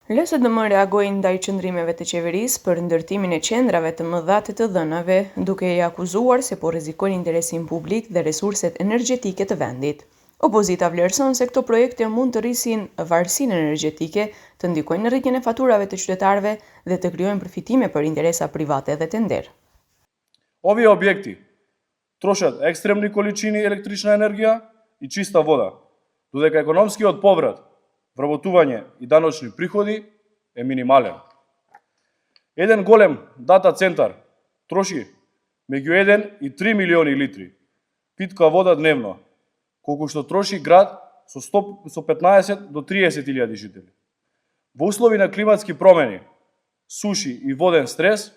LSDM reagoi ndaj qëndrimeve të qeverisë për ndërtimin e qendrave të mëdha të dhënave, duke i akuzuar se po rrezikojnë interesin publik dhe resurset energjetike të vendit. Opozita vlerëson se këto projekte mund të rrisin varësinë energjetike, të ndikojnë në rritjen e faturave të qytetarëve dhe të krijojnë përfitime për interesa private dhe të nder. Ovi objekti trošat ekstremni količini električna energija i čista voda, dodeka ekonomski od povrat вработување и даночни приходи е минимален. Еден голем дата центар троши меѓу 1 и 3 милиони литри питка вода дневно, колку што троши град со 15 до 30.000 жители. Во услови на климатски промени, суши и воден стрес,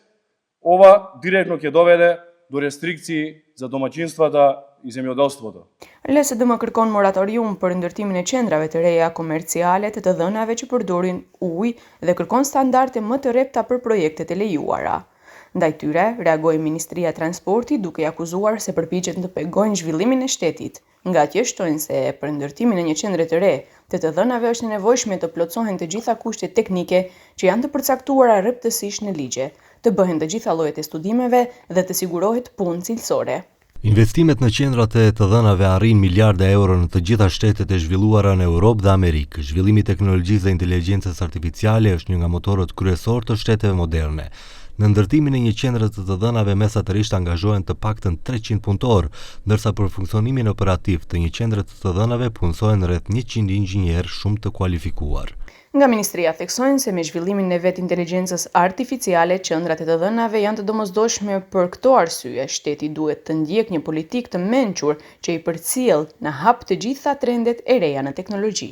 ова директно ќе доведе до рестрикции за домаќинствата и земјоделството. LSDM kërkon moratorium për ndërtimin e qendrave të reja komerciale të dhënave që përdorin ujë dhe kërkon standarde më të repta për projektet e lejuara. Ndaj tyre reagoi Ministria e Transportit duke i akuzuar se përpiqet të pegojnë zhvillimin e shtetit, nga që shtojnë se për ndërtimin e një qendre të re të dhënave është nevojshme të plotësohen të gjitha kushtet teknike që janë të përcaktuara rreptësisht në ligje, të bëhen të gjitha llojet e studimeve dhe të sigurohet punë cilësore. Investimet në qendrat e të dhënave arrin miliarda euro në të gjitha shtetet e zhvilluara në Europë dhe Amerikë. Zhvillimi i teknologjisë dhe inteligjencës artificiale është një nga motorët kryesor të shteteve moderne. Në ndërtimin e një qendre të dhënave mesatërisht angazhohen të paktën 300 punëtor, ndërsa për funksionimin operativ të një qendre të dhënave punësohen rreth 100 inxhinierë shumë të kualifikuar. Nga Ministria theksojnë se me zhvillimin e vet inteligjencës artificiale, qendrat e të dhënave janë të domosdoshme për këto arsye. Shteti duhet të ndjek një politikë të mençur që i përcjell në hap të gjitha trendet e reja në teknologji.